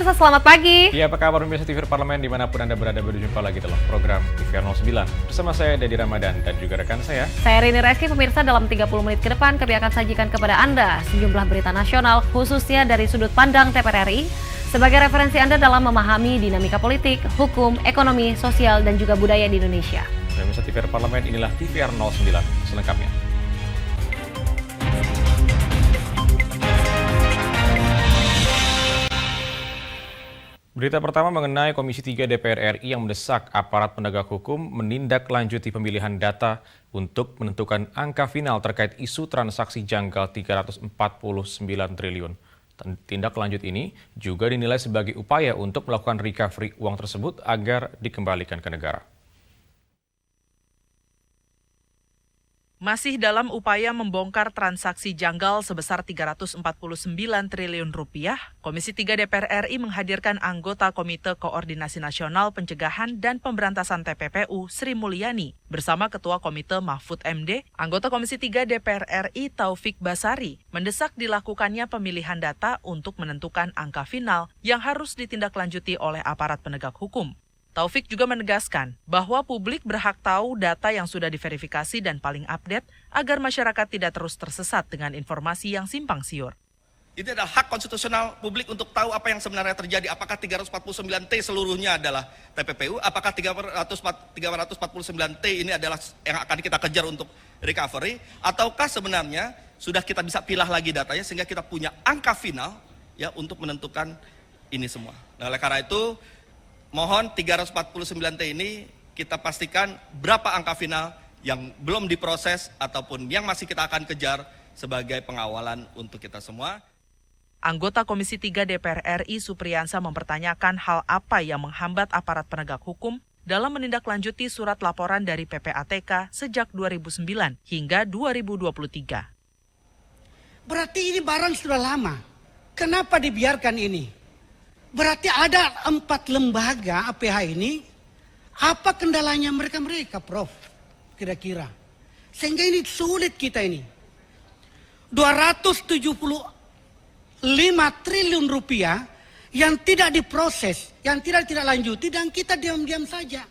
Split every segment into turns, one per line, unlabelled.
pemirsa, selamat pagi.
Ya, apa kabar pemirsa TVR Parlemen dimanapun Anda berada, berjumpa lagi dalam program TVR 09. Bersama saya, Dedi Ramadan, dan juga rekan saya.
Saya Rini Reski, pemirsa, dalam 30 menit ke depan kami akan sajikan kepada Anda sejumlah berita nasional, khususnya dari sudut pandang TVR RI, sebagai referensi Anda dalam memahami dinamika politik, hukum, ekonomi, sosial, dan juga budaya di Indonesia.
Pemirsa TVR Parlemen, inilah TVR 09 selengkapnya. Berita pertama mengenai Komisi 3 DPR RI yang mendesak aparat penegak hukum menindaklanjuti pemilihan data untuk menentukan angka final terkait isu transaksi janggal 349 triliun. Tindak lanjut ini juga dinilai sebagai upaya untuk melakukan recovery uang tersebut agar dikembalikan ke negara.
Masih dalam upaya membongkar transaksi janggal sebesar 349 triliun rupiah, Komisi 3 DPR RI menghadirkan anggota Komite Koordinasi Nasional Pencegahan dan Pemberantasan TPPU Sri Mulyani bersama Ketua Komite Mahfud MD, anggota Komisi 3 DPR RI Taufik Basari mendesak dilakukannya pemilihan data untuk menentukan angka final yang harus ditindaklanjuti oleh aparat penegak hukum. Taufik juga menegaskan bahwa publik berhak tahu data yang sudah diverifikasi dan paling update agar masyarakat tidak terus tersesat dengan informasi yang simpang siur.
Itu adalah hak konstitusional publik untuk tahu apa yang sebenarnya terjadi. Apakah 349T seluruhnya adalah TPPU? Apakah 349T ini adalah yang akan kita kejar untuk recovery? Ataukah sebenarnya sudah kita bisa pilah lagi datanya sehingga kita punya angka final ya untuk menentukan ini semua. Nah, oleh karena itu mohon 349T ini kita pastikan berapa angka final yang belum diproses ataupun yang masih kita akan kejar sebagai pengawalan untuk kita semua.
Anggota Komisi 3 DPR RI Supriyansa mempertanyakan hal apa yang menghambat aparat penegak hukum dalam menindaklanjuti surat laporan dari PPATK sejak 2009 hingga 2023.
Berarti ini barang sudah lama. Kenapa dibiarkan ini? Berarti ada 4 lembaga APH ini, apa kendalanya mereka, Prof? Kira-kira. Sehingga ini sulit kita ini. 275 triliun rupiah yang tidak diproses, yang tidak lanjuti, dan kita diam-diam saja.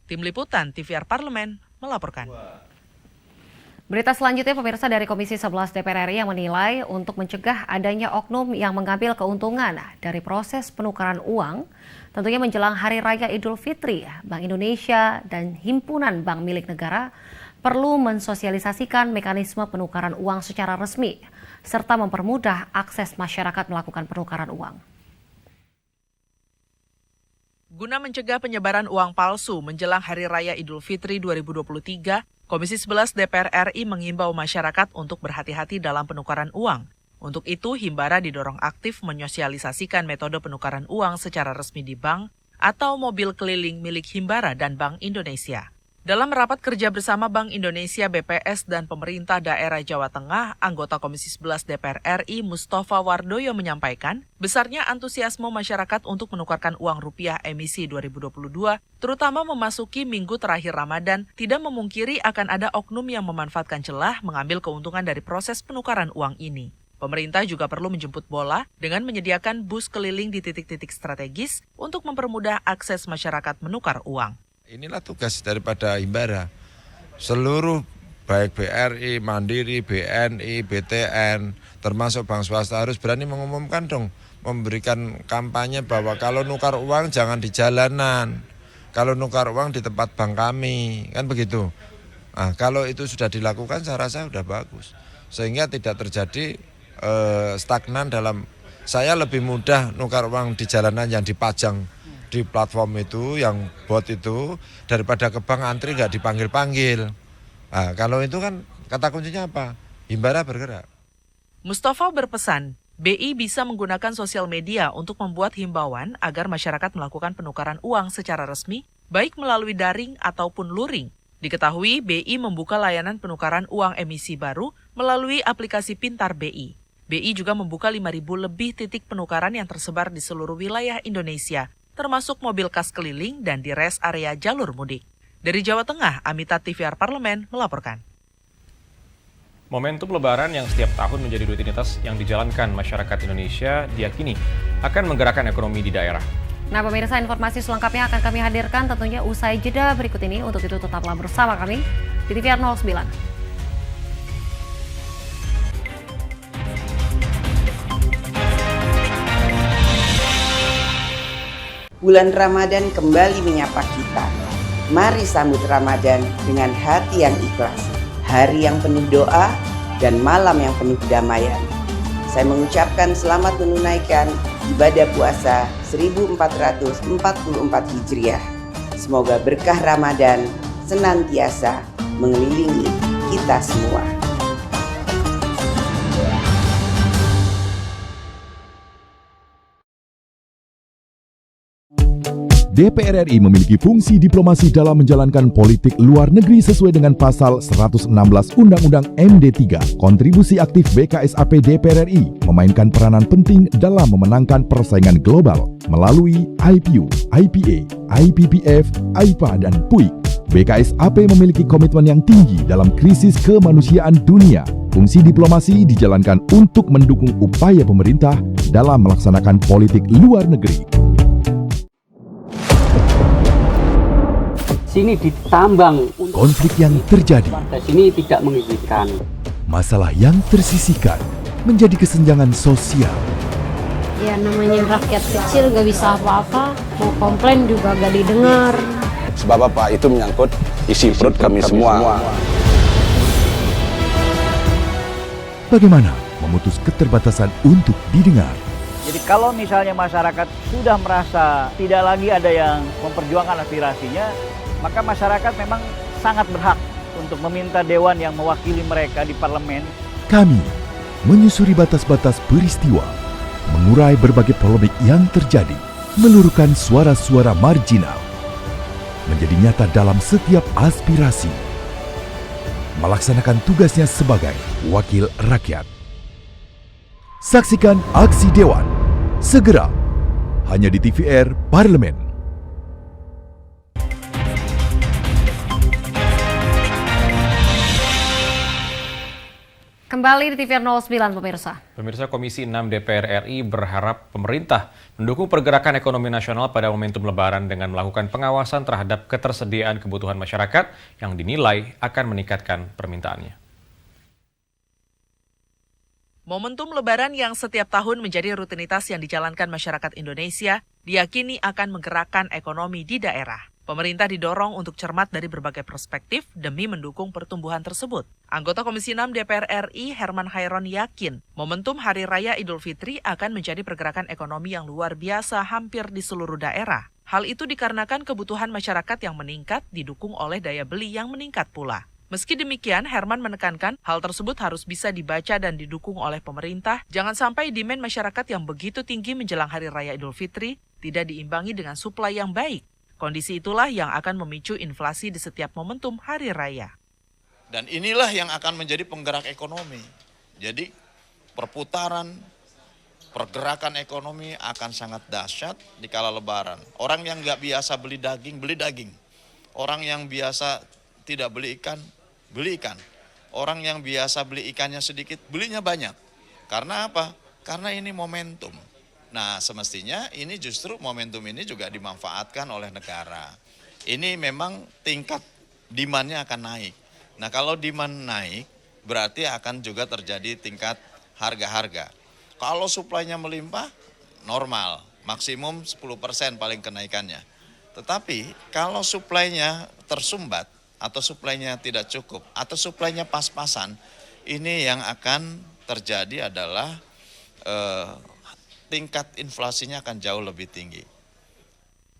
Tim Liputan TVR Parlemen melaporkan.
Berita selanjutnya, pemirsa, dari Komisi 11 DPR RI yang menilai untuk mencegah adanya oknum yang mengambil keuntungan dari proses penukaran uang, tentunya menjelang Hari Raya Idul Fitri, Bank Indonesia dan Himpunan Bank Milik Negara perlu mensosialisasikan mekanisme penukaran uang secara resmi, serta mempermudah akses masyarakat melakukan penukaran uang.
Guna mencegah penyebaran uang palsu menjelang Hari Raya Idul Fitri 2023, Komisi 11 DPR RI mengimbau masyarakat untuk berhati-hati dalam penukaran uang. Untuk itu, Himbara didorong aktif menyosialisasikan metode penukaran uang secara resmi di bank atau mobil keliling milik Himbara dan Bank Indonesia. Dalam rapat kerja bersama Bank Indonesia, BPS, dan pemerintah daerah Jawa Tengah, anggota Komisi 11 DPR RI Mustafa Wardoyo menyampaikan besarnya antusiasme masyarakat untuk menukarkan uang rupiah emisi 2022, terutama memasuki minggu terakhir Ramadan, tidak memungkiri akan ada oknum yang memanfaatkan celah mengambil keuntungan dari proses penukaran uang ini. Pemerintah juga perlu menjemput bola dengan menyediakan bus keliling di titik-titik strategis untuk mempermudah akses masyarakat menukar uang.
Inilah tugas daripada Himbara. Seluruh baik BRI, Mandiri, BNI, BTN, termasuk bank swasta harus berani mengumumkan dong, memberikan kampanye bahwa kalau nukar uang jangan di jalanan, kalau nukar uang di tempat bank kami, kan begitu. Nah, kalau itu sudah dilakukan saya rasa sudah bagus. Sehingga tidak terjadi stagnan dalam, saya lebih mudah nukar uang di jalanan yang dipajang di platform itu, yang bot itu, daripada ke bank antri nggak dipanggil-panggil. Nah, kalau itu kan kata kuncinya apa? Himbara bergerak.
Mustafa berpesan, BI bisa menggunakan sosial media untuk membuat himbauan agar masyarakat melakukan penukaran uang secara resmi, baik melalui daring ataupun luring. Diketahui, BI membuka layanan penukaran uang emisi baru melalui aplikasi Pintar BI. BI juga membuka 5.000 lebih titik penukaran yang tersebar di seluruh wilayah Indonesia, termasuk mobil kas keliling dan di rest area jalur mudik. Dari Jawa Tengah, Amita TVR Parlemen melaporkan.
Momentum Lebaran yang setiap tahun menjadi rutinitas yang dijalankan masyarakat Indonesia diyakini akan menggerakkan ekonomi di daerah.
Nah pemirsa, informasi selengkapnya akan kami hadirkan tentunya usai jeda berikut ini. Untuk itu tetaplah bersama kami di TVR 09.
Bulan Ramadan kembali menyapa kita. Mari sambut Ramadan dengan hati yang ikhlas, hari yang penuh doa, dan malam yang penuh kedamaian. Saya mengucapkan selamat menunaikan ibadah puasa 1444 Hijriah. Semoga berkah Ramadan senantiasa mengelilingi kita semua.
DPR RI memiliki fungsi diplomasi dalam menjalankan politik luar negeri sesuai dengan pasal 116 Undang-Undang MD 3. Kontribusi aktif BKSAP DPR RI memainkan peranan penting dalam memenangkan persaingan global melalui IPU, IPA, IPPF, IPA, dan PUIK. BKSAP memiliki komitmen yang tinggi dalam krisis kemanusiaan dunia. Fungsi diplomasi dijalankan untuk mendukung upaya pemerintah dalam melaksanakan politik luar negeri.
Sini ditambang,
Konflik yang terjadi,
warga sini tidak mengizinkan.
masalah yang tersisihkan menjadi kesenjangan sosial.
Ya namanya rakyat kecil gak bisa apa-apa, mau komplain juga gak didengar.
Sebab apa? Itu menyangkut isi perut kami semua.
Bagaimana memutus keterbatasan untuk didengar?
Jadi kalau misalnya masyarakat sudah merasa tidak lagi ada yang memperjuangkan aspirasinya, maka masyarakat memang sangat berhak untuk meminta dewan yang mewakili mereka di parlemen.
Kami menyusuri batas-batas peristiwa, mengurai berbagai polemik yang terjadi, meluruhkan suara-suara marginal, menjadi nyata dalam setiap aspirasi, melaksanakan tugasnya sebagai wakil rakyat. Saksikan aksi Dewan segera hanya di TVR Parlemen.
Kembali di TVR 09 pemirsa.
Pemirsa, Komisi 6 DPR RI berharap pemerintah mendukung pergerakan ekonomi nasional pada momentum Lebaran dengan melakukan pengawasan terhadap ketersediaan kebutuhan masyarakat yang dinilai akan meningkatkan permintaannya.
Momentum Lebaran yang setiap tahun menjadi rutinitas yang dijalankan masyarakat Indonesia diyakini akan menggerakkan ekonomi di daerah. Pemerintah didorong untuk cermat dari berbagai perspektif demi mendukung pertumbuhan tersebut. Anggota Komisi 6 DPR RI Herman Hairon yakin momentum Hari Raya Idul Fitri akan menjadi pergerakan ekonomi yang luar biasa hampir di seluruh daerah. Hal itu dikarenakan kebutuhan masyarakat yang meningkat didukung oleh daya beli yang meningkat pula. Meski demikian, Herman menekankan hal tersebut harus bisa dibaca dan didukung oleh pemerintah. Jangan sampai demand masyarakat yang begitu tinggi menjelang Hari Raya Idul Fitri tidak diimbangi dengan suplai yang baik. Kondisi itulah yang akan memicu inflasi di setiap momentum Hari Raya.
Dan inilah yang akan menjadi penggerak ekonomi. Jadi perputaran, pergerakan ekonomi akan sangat dahsyat di kala Lebaran. Orang yang nggak biasa beli daging, beli daging. Orang yang biasa tidak beli ikan, beli ikan. Orang yang biasa beli ikannya sedikit, belinya banyak. Karena apa? Karena ini momentum. Nah, semestinya ini justru momentum ini juga dimanfaatkan oleh negara. Ini memang tingkat demand-nya akan naik. Nah, kalau demand naik, berarti akan juga terjadi tingkat harga-harga. Kalau suplainya melimpah, normal, maksimum 10% paling kenaikannya. Tetapi kalau suplainya tersumbat, atau suplainya tidak cukup, atau suplainya pas-pasan, ini yang akan terjadi adalah tingkat inflasinya akan jauh lebih tinggi.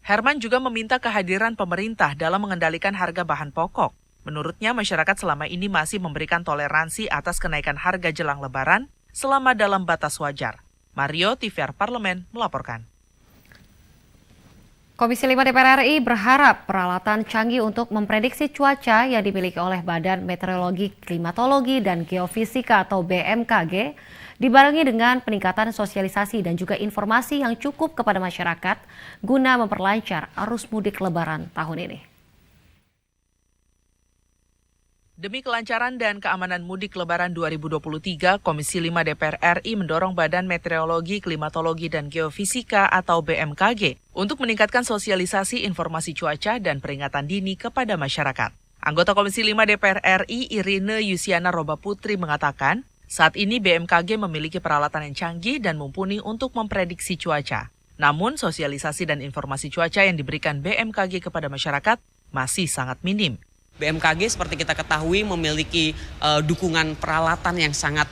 Herman juga meminta kehadiran pemerintah dalam mengendalikan harga bahan pokok. Menurutnya, masyarakat selama ini masih memberikan toleransi atas kenaikan harga jelang Lebaran selama dalam batas wajar. Mario, TVR Parlemen, melaporkan.
Komisi 5 DPR RI berharap peralatan canggih untuk memprediksi cuaca yang dimiliki oleh Badan Meteorologi, Klimatologi, dan Geofisika atau BMKG dibarengi dengan peningkatan sosialisasi dan juga informasi yang cukup kepada masyarakat guna memperlancar arus mudik Lebaran tahun ini.
Demi kelancaran dan keamanan mudik Lebaran 2023, Komisi 5 DPR RI mendorong Badan Meteorologi, Klimatologi, dan Geofisika atau BMKG untuk meningkatkan sosialisasi informasi cuaca dan peringatan dini kepada masyarakat. Anggota Komisi 5 DPR RI Irine Yusiana Roba Putri mengatakan, saat ini BMKG memiliki peralatan yang canggih dan mumpuni untuk memprediksi cuaca. Namun, sosialisasi dan informasi cuaca yang diberikan BMKG kepada masyarakat masih sangat minim.
BMKG seperti kita ketahui memiliki dukungan peralatan yang sangat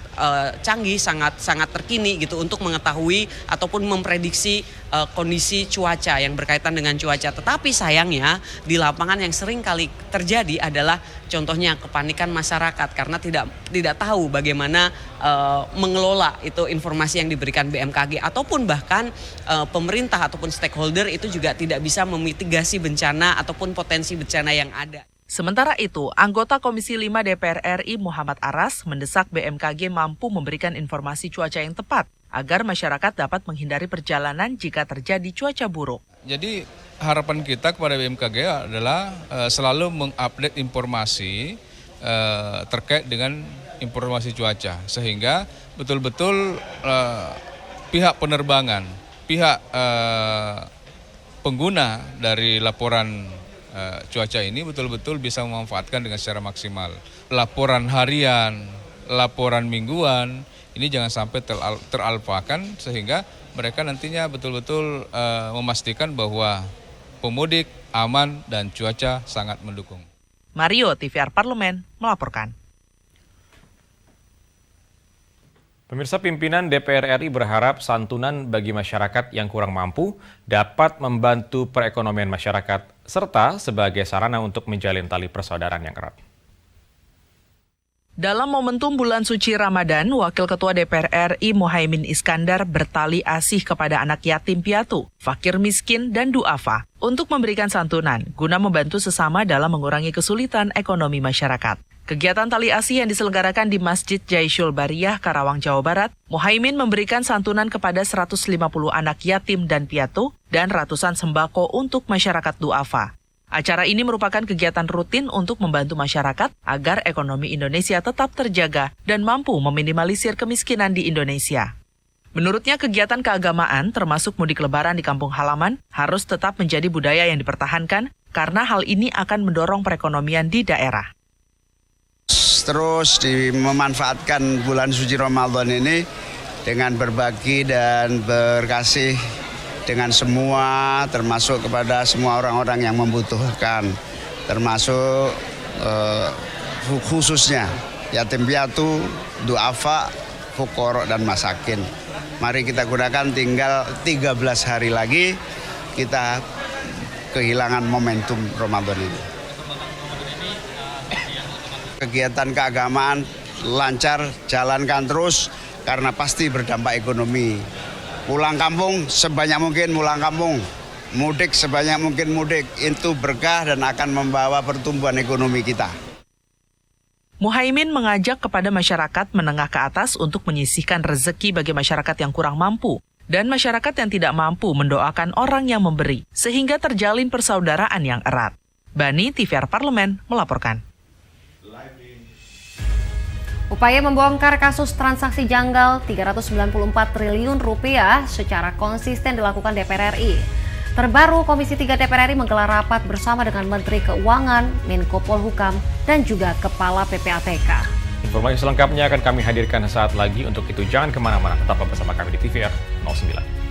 canggih, sangat terkini gitu untuk mengetahui ataupun memprediksi kondisi cuaca yang berkaitan dengan cuaca. Tetapi sayangnya di lapangan yang sering kali terjadi adalah contohnya kepanikan masyarakat karena tidak tahu bagaimana mengelola itu informasi yang diberikan BMKG ataupun bahkan pemerintah ataupun stakeholder itu juga tidak bisa memitigasi bencana ataupun potensi bencana yang ada.
Sementara itu, anggota Komisi 5 DPR RI Muhammad Aras mendesak BMKG mampu memberikan informasi cuaca yang tepat agar masyarakat dapat menghindari perjalanan jika terjadi cuaca buruk.
Jadi harapan kita kepada BMKG adalah selalu mengupdate informasi terkait dengan informasi cuaca sehingga betul-betul pihak penerbangan, pihak pengguna dari laporan cuaca ini betul-betul bisa memanfaatkan dengan secara maksimal. Laporan harian, laporan mingguan, ini jangan sampai teralpakan sehingga mereka nantinya betul-betul memastikan bahwa pemudik aman dan cuaca sangat mendukung.
Mario, TVR Parlemen, melaporkan.
Pemirsa, pimpinan DPR RI berharap santunan bagi masyarakat yang kurang mampu dapat membantu perekonomian masyarakat serta sebagai sarana untuk menjalin tali persaudaraan yang erat.
Dalam momentum bulan suci Ramadan, Wakil Ketua DPR RI Muhaimin Iskandar bertali asih kepada anak yatim piatu, fakir miskin, dan duafa untuk memberikan santunan guna membantu sesama dalam mengurangi kesulitan ekonomi masyarakat. Kegiatan tali asih yang diselenggarakan di Masjid Jaisyul Bariyah, Karawang, Jawa Barat, Muhaimin memberikan santunan kepada 150 anak yatim dan piatu dan ratusan sembako untuk masyarakat duafa. Acara ini merupakan kegiatan rutin untuk membantu masyarakat agar ekonomi Indonesia tetap terjaga dan mampu meminimalisir kemiskinan di Indonesia. Menurutnya, kegiatan keagamaan termasuk mudik lebaran di kampung halaman harus tetap menjadi budaya yang dipertahankan karena hal ini akan mendorong perekonomian di daerah.
Terus memanfaatkan bulan suci Ramadan ini dengan berbagi dan berkasih dengan semua, termasuk kepada semua orang-orang yang membutuhkan, termasuk khususnya yatim piatu, duafa, fuqara dan masakin. Mari kita gunakan, tinggal 13 hari lagi kita kehilangan momentum Ramadan ini. Kegiatan keagamaan lancar, jalankan terus karena pasti berdampak ekonomi. Pulang kampung sebanyak mungkin pulang kampung, mudik sebanyak mungkin mudik, itu berkah dan akan membawa pertumbuhan ekonomi kita.
Muhaimin mengajak kepada masyarakat menengah ke atas untuk menyisihkan rezeki bagi masyarakat yang kurang mampu dan masyarakat yang tidak mampu mendoakan orang yang memberi sehingga terjalin persaudaraan yang erat. Bani, TVR Parlemen, melaporkan.
Upaya membongkar kasus transaksi janggal 394 triliun rupiah secara konsisten dilakukan DPR RI. Terbaru, Komisi 3 DPR RI menggelar rapat bersama dengan Menteri Keuangan, Menko Polhukam, dan juga Kepala PPATK.
Informasi selengkapnya akan kami hadirkan saat lagi. Untuk itu jangan kemana-mana, tetap bersama kami di TVR 09.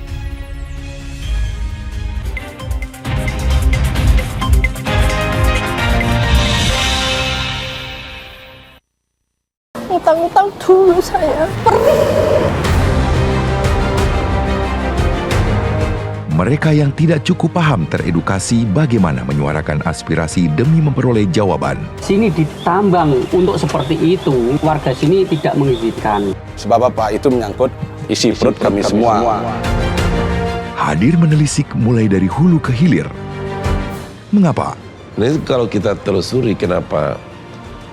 Utang-utang dulu saya, perih.
Mereka yang tidak cukup paham teredukasi bagaimana menyuarakan aspirasi demi memperoleh jawaban.
Sini ditambang untuk seperti itu, warga sini tidak mengizinkan.
Sebab apa? Itu menyangkut isi perut kami semua.
Hadir menelisik mulai dari hulu ke hilir. Mengapa?
Nah, kalau kita telusuri kenapa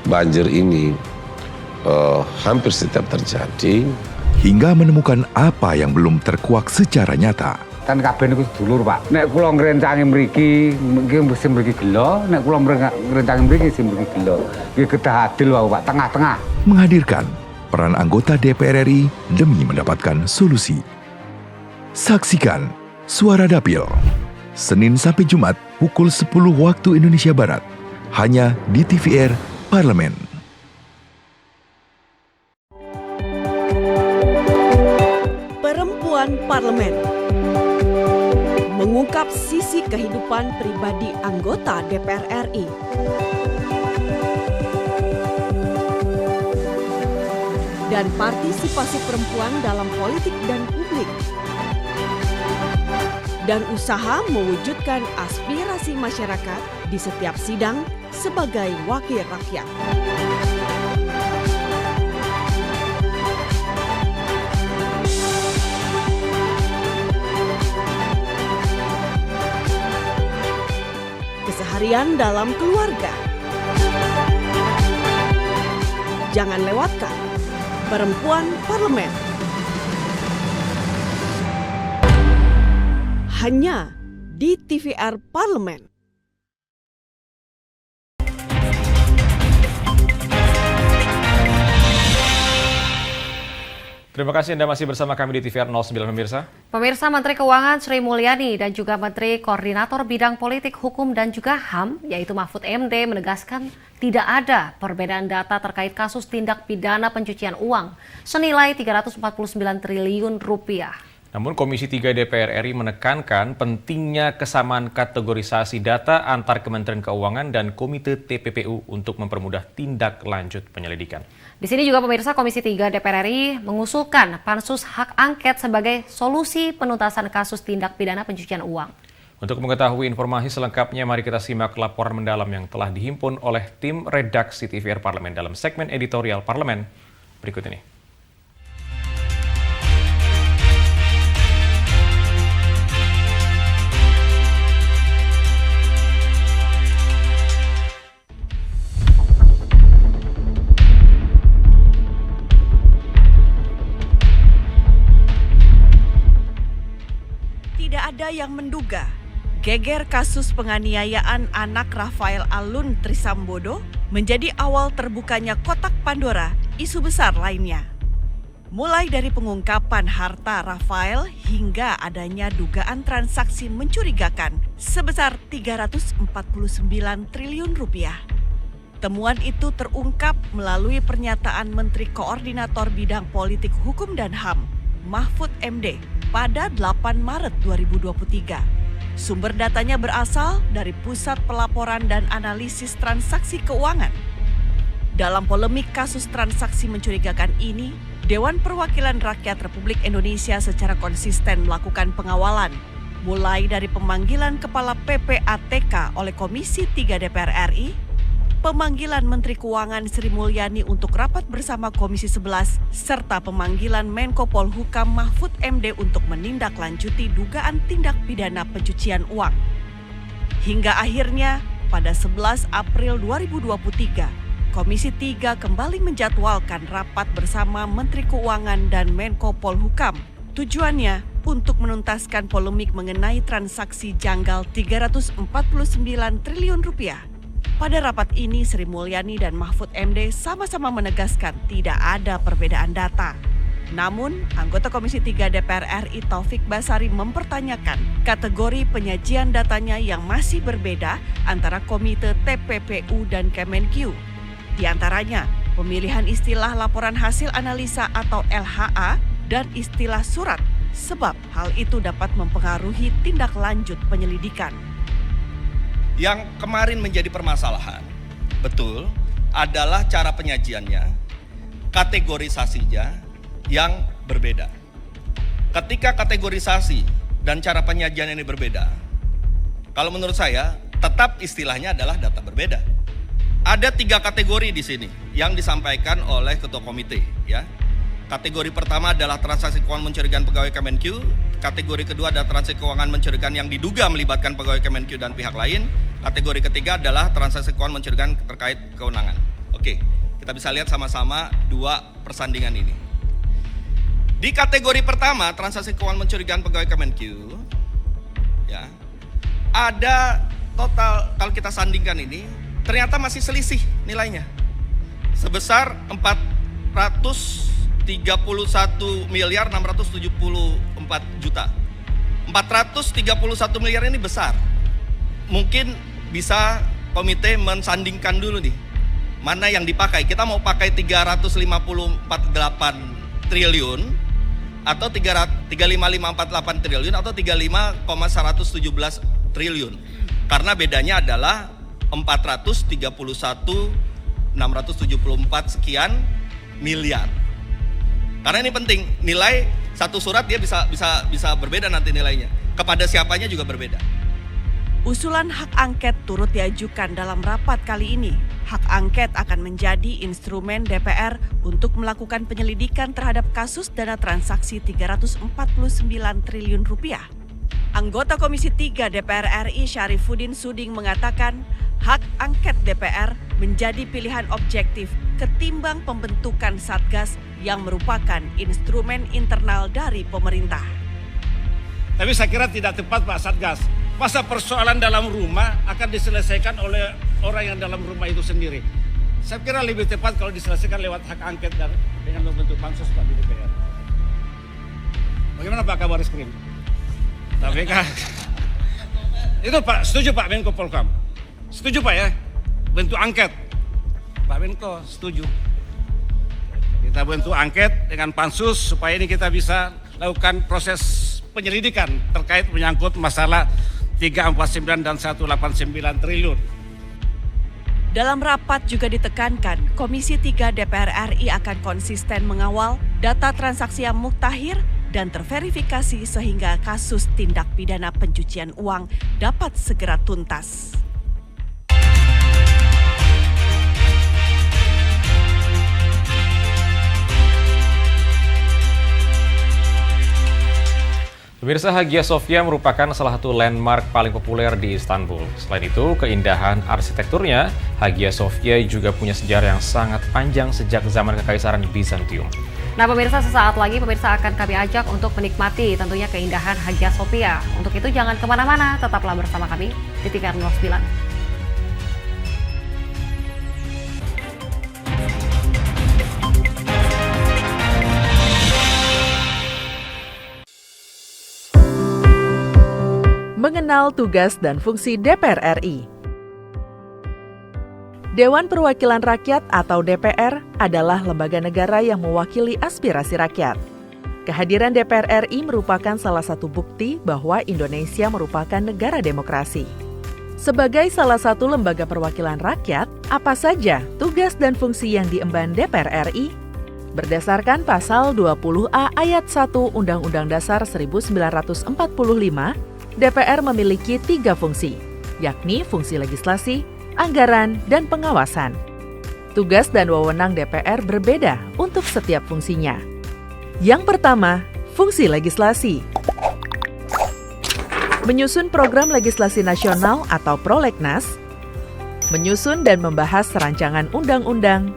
banjir ini hampir setiap terjadi.
Hingga menemukan apa yang belum terkuak secara nyata.
Kan kabeh niku sedulur, Pak. Nek kula ngrencangi mriki, mesti mriki gelo, nek kula ngrencangi mriki mesti mriki gelo. Nggih kedah adil wae, Pak, tengah-tengah.
Menghadirkan peran anggota DPR RI demi mendapatkan solusi. Saksikan Suara Dapil, Senin sampai Jumat pukul 10 waktu Indonesia Barat, hanya di TVR Parlemen.
Perempuan Parlemen mengungkap sisi kehidupan pribadi anggota DPR RI. Dan partisipasi perempuan dalam politik dan publik. Dan usaha mewujudkan aspirasi masyarakat di setiap sidang sebagai wakil rakyat. Keseharian dalam keluarga. Jangan lewatkan Perempuan Parlemen. Hanya di TVR Parlemen.
Terima kasih Anda masih bersama kami di TVR 09 pemirsa.
Pemirsa, Menteri Keuangan Sri Mulyani dan juga Menteri Koordinator Bidang Politik, Hukum dan juga HAM, yaitu Mahfud MD, menegaskan tidak ada perbedaan data terkait kasus tindak pidana pencucian uang senilai 349 triliun rupiah.
Namun Komisi 3 DPR RI menekankan pentingnya kesamaan kategorisasi data antar Kementerian Keuangan dan Komite TPPU untuk mempermudah tindak lanjut penyelidikan.
Di sini juga pemirsa, Komisi 3 DPR RI mengusulkan pansus hak angket sebagai solusi penuntasan kasus tindak pidana pencucian uang.
Untuk mengetahui informasi selengkapnya, mari kita simak laporan mendalam yang telah dihimpun oleh tim redaksi TVR Parlemen dalam segmen editorial Parlemen berikut ini.
Tidak ada yang menduga geger kasus penganiayaan anak Rafael Alun Trisambodo menjadi awal terbukanya kotak Pandora isu besar lainnya. Mulai dari pengungkapan harta Rafael hingga adanya dugaan transaksi mencurigakan sebesar 349 triliun rupiah. Temuan itu terungkap melalui pernyataan Menteri Koordinator Bidang Politik, Hukum dan HAM, Mahfud MD, pada 8 Maret 2023. Sumber datanya berasal dari Pusat Pelaporan dan Analisis Transaksi Keuangan. Dalam polemik kasus transaksi mencurigakan ini, Dewan Perwakilan Rakyat Republik Indonesia secara konsisten melakukan pengawalan, mulai dari pemanggilan Kepala PPATK oleh Komisi 3 DPR RI, pemanggilan Menteri Keuangan Sri Mulyani untuk rapat bersama Komisi 11, serta pemanggilan Menko Polhukam Mahfud MD untuk menindaklanjuti dugaan tindak pidana pencucian uang. Hingga akhirnya, pada 11 April 2023, Komisi 3 kembali menjadwalkan rapat bersama Menteri Keuangan dan Menko Polhukam. Tujuannya untuk menuntaskan polemik mengenai transaksi janggal 349 triliun rupiah. Pada rapat ini, Sri Mulyani dan Mahfud MD sama-sama menegaskan tidak ada perbedaan data. Namun, anggota Komisi 3 DPR RI Taufik Basari mempertanyakan kategori penyajian datanya yang masih berbeda antara Komite TPPU dan Kemenq. Di antaranya, pemilihan istilah laporan hasil analisa atau LHA dan istilah surat, sebab hal itu dapat mempengaruhi tindak lanjut penyelidikan.
Yang kemarin menjadi permasalahan, betul, adalah cara penyajiannya, kategorisasinya yang berbeda. Ketika kategorisasi dan cara penyajian ini berbeda, kalau menurut saya, tetap istilahnya adalah data berbeda. Ada 3 kategori di sini yang disampaikan oleh Ketua Komite, ya. Kategori pertama adalah transaksi keuangan mencurigakan pegawai Kemenq. Kategori kedua adalah transaksi keuangan mencurigakan yang diduga melibatkan pegawai Kemenq dan pihak lain. Kategori ketiga adalah transaksi keuangan mencurigakan terkait kewenangan. Oke, kita bisa lihat sama-sama 2 persandingan ini. Di kategori pertama, transaksi keuangan mencurigakan pegawai Kemenq, ada total, kalau kita sandingkan ini, ternyata masih selisih nilainya. Sebesar 431 miliar 674 juta. 431 miliar ini besar. Mungkin bisa komite mensandingkan dulu nih, mana yang dipakai. Kita mau pakai 355,48 triliun atau 355,48 triliun atau 35,117 triliun. Karena bedanya adalah 431,674 sekian miliar. Karena ini penting, nilai satu surat dia bisa berbeda nanti nilainya. Kepada siapanya juga berbeda.
Usulan hak angket turut diajukan dalam rapat kali ini. Hak angket akan menjadi instrumen DPR untuk melakukan penyelidikan terhadap kasus dana transaksi 349 triliun rupiah. Anggota Komisi 3 DPR RI Syarifuddin Suding mengatakan hak angket DPR menjadi pilihan objektif ketimbang pembentukan Satgas yang merupakan instrumen internal dari pemerintah.
Tapi saya kira tidak tepat Pak Satgas. Masa persoalan dalam rumah akan diselesaikan oleh orang yang dalam rumah itu sendiri. Saya kira lebih tepat kalau diselesaikan lewat hak angket dan dengan membentuk pansus Pak di DPR. Bagaimana Pak Kabar Eskrim? Tapi kan itu Pak, setuju Pak Menko Polhukam? Setuju Pak ya? Bentuk angket. Pak Menko setuju. Kita bentuk angket dengan pansus supaya ini kita bisa lakukan proses penyelidikan terkait menyangkut masalah 349 dan 189 triliun.
Dalam rapat juga ditekankan, Komisi 3 DPR RI akan konsisten mengawal data transaksi yang muktahir dan terverifikasi sehingga kasus tindak pidana pencucian uang dapat segera tuntas.
Pemirsa, Hagia Sophia merupakan salah satu landmark paling populer di Istanbul. Selain itu, keindahan arsitekturnya, Hagia Sophia juga punya sejarah yang sangat panjang sejak zaman Kekaisaran Bizantium.
Nah pemirsa, sesaat lagi pemirsa akan kami ajak untuk menikmati tentunya keindahan Hagia Sophia. Untuk itu jangan kemana-mana, tetaplah bersama kami di TVR 09.
Mengenal tugas dan fungsi DPR RI. Dewan Perwakilan Rakyat atau DPR adalah lembaga negara yang mewakili aspirasi rakyat. Kehadiran DPR RI merupakan salah satu bukti bahwa Indonesia merupakan negara demokrasi. Sebagai salah satu lembaga perwakilan rakyat, apa saja tugas dan fungsi yang diemban DPR RI? Berdasarkan pasal 20A ayat 1 Undang-Undang Dasar 1945, DPR memiliki 3 fungsi, yakni fungsi legislasi, anggaran, dan pengawasan. Tugas dan wewenang DPR berbeda untuk setiap fungsinya. Yang pertama, fungsi legislasi. Menyusun program legislasi nasional atau prolegnas, menyusun dan membahas rancangan undang-undang,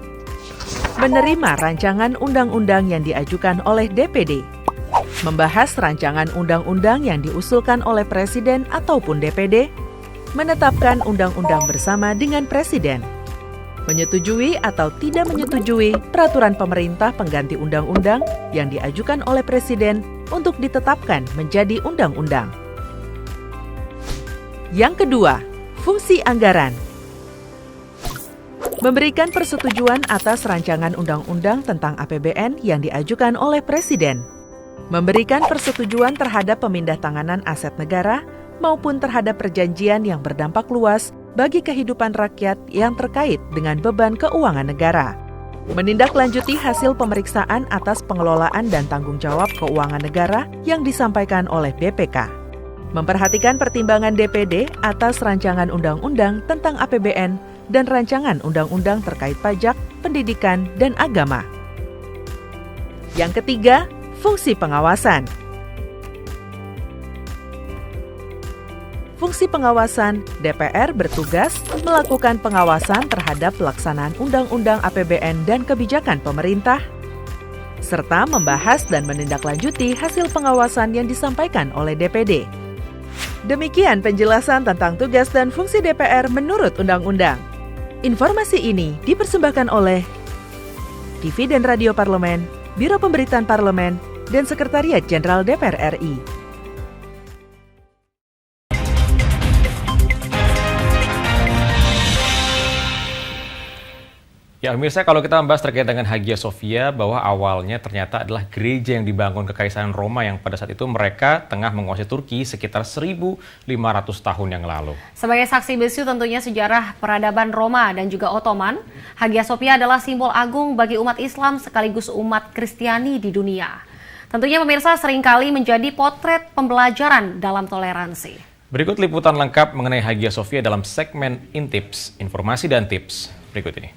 menerima rancangan undang-undang yang diajukan oleh DPD, membahas rancangan undang-undang yang diusulkan oleh Presiden ataupun DPD, menetapkan undang-undang bersama dengan Presiden, menyetujui atau tidak menyetujui peraturan pemerintah pengganti undang-undang yang diajukan oleh Presiden untuk ditetapkan menjadi undang-undang. Yang kedua, fungsi anggaran. Memberikan persetujuan atas rancangan undang-undang tentang APBN yang diajukan oleh Presiden. Memberikan persetujuan terhadap pemindah-tanganan aset negara maupun terhadap perjanjian yang berdampak luas bagi kehidupan rakyat yang terkait dengan beban keuangan negara. Menindaklanjuti hasil pemeriksaan atas pengelolaan dan tanggung jawab keuangan negara yang disampaikan oleh BPK. Memperhatikan pertimbangan DPD atas rancangan undang-undang tentang APBN dan rancangan undang-undang terkait pajak, pendidikan, dan agama. Yang ketiga, fungsi pengawasan. Fungsi pengawasan, DPR bertugas melakukan pengawasan terhadap pelaksanaan undang-undang APBN dan kebijakan pemerintah, serta membahas dan menindaklanjuti hasil pengawasan yang disampaikan oleh DPD.
Demikian penjelasan tentang tugas dan fungsi DPR menurut undang-undang. Informasi ini dipersembahkan oleh TV dan Radio Parlemen, Biro Pemberitaan Parlemen, dan Sekretariat Jenderal DPR RI.
Ya pemirsa, kalau kita membahas terkait dengan Hagia Sophia, bahwa awalnya ternyata adalah gereja yang dibangun Kekaisaran Roma yang pada saat itu mereka tengah menguasai Turki sekitar 1.500 tahun yang lalu.
Sebagai saksi bisu tentunya sejarah peradaban Roma dan juga Ottoman, Hagia Sophia adalah simbol agung bagi umat Islam sekaligus umat Kristiani di dunia. Tentunya pemirsa seringkali menjadi potret pembelajaran dalam toleransi.
Berikut liputan lengkap mengenai Hagia Sophia dalam segmen Intips, informasi dan tips berikut ini.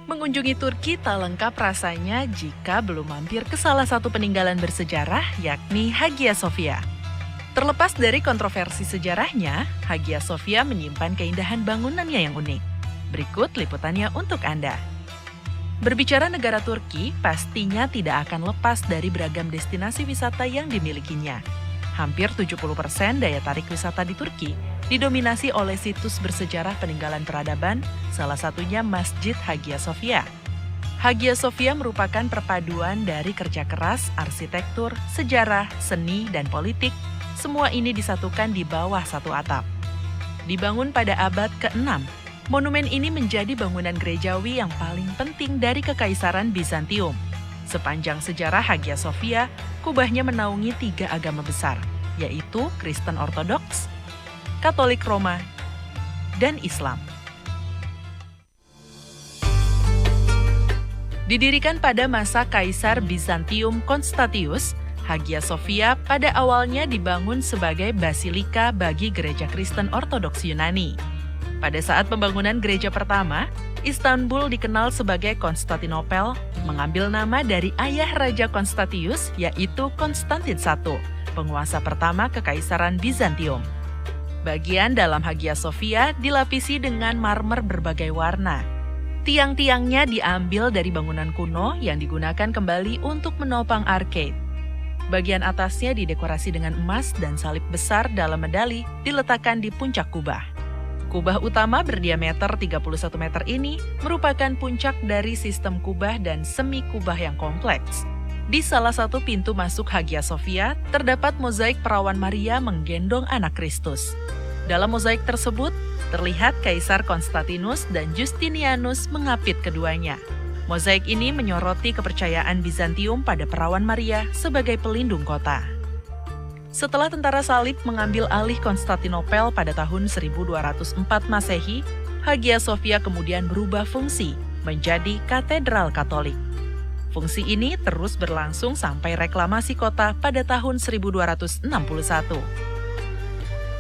Mengunjungi Turki tak lengkap rasanya jika belum mampir ke salah satu peninggalan bersejarah, yakni Hagia Sophia. Terlepas dari kontroversi sejarahnya, Hagia Sophia menyimpan keindahan bangunannya yang unik. Berikut liputannya untuk Anda. Berbicara negara Turki, pastinya tidak akan lepas dari beragam destinasi wisata yang dimilikinya. Hampir 70% daya tarik wisata di Turki didominasi oleh situs bersejarah peninggalan peradaban, salah satunya Masjid Hagia Sophia. Hagia Sophia merupakan perpaduan dari kerja keras, arsitektur, sejarah, seni, dan politik. Semua ini disatukan di bawah satu atap. Dibangun pada abad ke-6, monumen ini menjadi bangunan gerejawi yang paling penting dari Kekaisaran Bizantium. Sepanjang sejarah Hagia Sophia, kubahnya menaungi 3 agama besar, yaitu Kristen Ortodoks, Katolik Roma, dan Islam. Didirikan pada masa Kaisar Bizantium Constantius, Hagia Sophia pada awalnya dibangun sebagai basilika bagi gereja Kristen Ortodoks Yunani. Pada saat pembangunan gereja pertama, Istanbul dikenal sebagai Konstantinopel, mengambil nama dari ayah Raja Konstantius, yaitu Konstantin I, penguasa pertama Kekaisaran Bizantium. Bagian dalam Hagia Sophia dilapisi dengan marmer berbagai warna. Tiang-tiangnya diambil dari bangunan kuno yang digunakan kembali untuk menopang arcade. Bagian atasnya didekorasi dengan emas dan salib besar dalam medali diletakkan di puncak kubah. Kubah utama berdiameter 31 meter ini merupakan puncak dari sistem kubah dan semi kubah yang kompleks. Di salah satu pintu masuk Hagia Sophia terdapat mozaik perawan Maria menggendong anak Kristus. Dalam mozaik tersebut terlihat Kaisar Konstantinus dan Justinianus mengapit keduanya. Mozaik ini menyoroti kepercayaan Bizantium pada perawan Maria sebagai pelindung kota. Setelah tentara salib mengambil alih Konstantinopel pada tahun 1204 Masehi, Hagia Sophia kemudian berubah fungsi menjadi katedral Katolik. Fungsi ini terus berlangsung sampai reklamasi kota pada tahun 1261.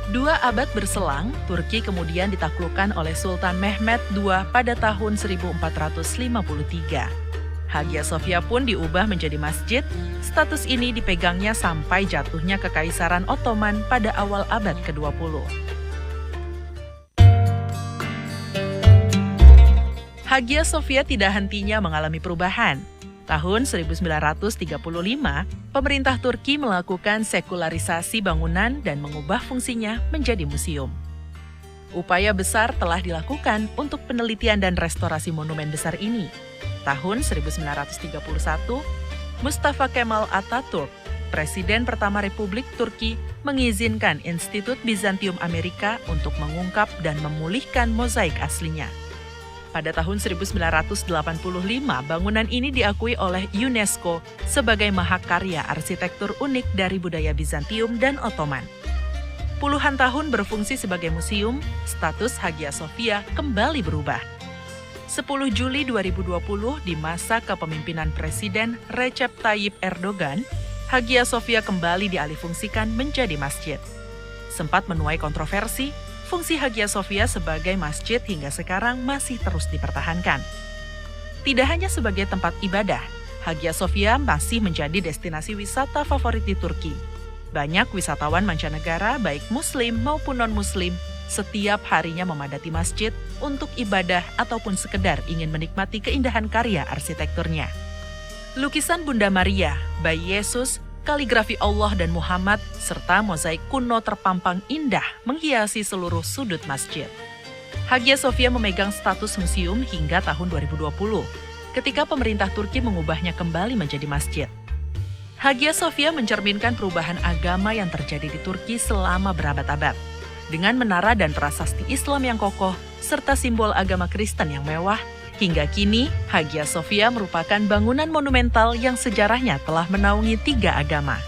2 abad berselang, Turki kemudian ditaklukkan oleh Sultan Mehmed II pada tahun 1453. Hagia Sophia pun diubah menjadi masjid. Status ini dipegangnya sampai jatuhnya Kekaisaran Ottoman pada awal abad ke-20. Hagia Sophia tidak hentinya mengalami perubahan. Tahun 1935, pemerintah Turki melakukan sekularisasi bangunan dan mengubah fungsinya menjadi museum. Upaya besar telah dilakukan untuk penelitian dan restorasi monumen besar ini. Tahun 1931, Mustafa Kemal Atatürk, Presiden pertama Republik Turki, mengizinkan Institut Bizantium Amerika untuk mengungkap dan memulihkan mozaik aslinya. Pada tahun 1985, bangunan ini diakui oleh UNESCO sebagai mahakarya arsitektur unik dari budaya Bizantium dan Ottoman. Puluhan tahun berfungsi sebagai museum, status Hagia Sophia kembali berubah. 10 Juli 2020 di masa kepemimpinan Presiden Recep Tayyip Erdogan, Hagia Sophia kembali dialihfungsikan menjadi masjid. Sempat menuai kontroversi, fungsi Hagia Sophia sebagai masjid hingga sekarang masih terus dipertahankan. Tidak hanya sebagai tempat ibadah,
Hagia Sophia masih menjadi destinasi wisata favorit di Turki. Banyak wisatawan mancanegara, baik muslim maupun non-muslim, setiap harinya memadati masjid untuk ibadah ataupun sekedar ingin menikmati keindahan karya arsitekturnya. Lukisan Bunda Maria, Bayi Yesus, kaligrafi Allah dan Muhammad, serta mozaik kuno terpampang indah menghiasi seluruh sudut masjid. Hagia Sophia memegang status museum hingga tahun 2020, ketika pemerintah Turki mengubahnya kembali menjadi masjid. Hagia Sophia mencerminkan perubahan agama yang terjadi di Turki selama berabad-abad. Dengan menara dan prasasti Islam yang kokoh, serta simbol agama Kristen yang mewah, hingga kini Hagia Sophia merupakan bangunan monumental yang sejarahnya telah menaungi 3 agama.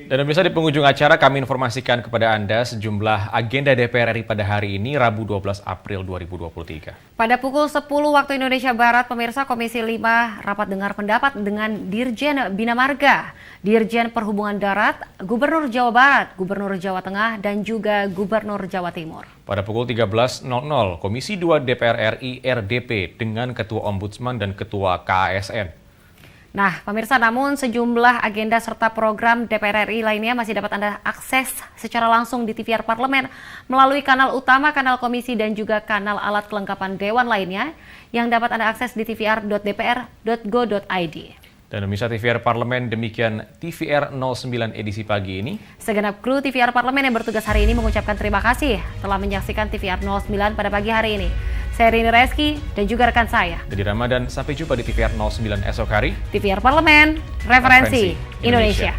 Dan pemirsa, di penghujung acara kami informasikan kepada Anda sejumlah agenda DPR RI pada hari ini, Rabu 12 April 2023.
Pada pukul 10 waktu Indonesia Barat, pemirsa, Komisi 5 rapat dengar pendapat dengan Dirjen Bina Marga, Dirjen Perhubungan Darat, Gubernur Jawa Barat, Gubernur Jawa Tengah, dan juga Gubernur Jawa Timur.
Pada pukul 13.00, Komisi 2 DPR RI RDP dengan Ketua Ombudsman dan Ketua KASN.
Nah, pemirsa, namun sejumlah agenda serta program DPR RI lainnya masih dapat Anda akses secara langsung di TVR Parlemen melalui kanal utama, kanal komisi, dan juga kanal alat kelengkapan dewan lainnya yang dapat Anda akses di tvr.dpr.go.id.
Dan pemirsa, TVR Parlemen demikian TVR 09 edisi pagi ini.
Segenap kru TVR Parlemen yang bertugas hari ini mengucapkan terima kasih telah menyaksikan TVR 09 pada pagi hari ini. Saya Rini Reski dan juga rekan saya
Dedi Ramadan, sampai jumpa di TVR 09 esok hari.
TVR Parlemen, referensi Indonesia.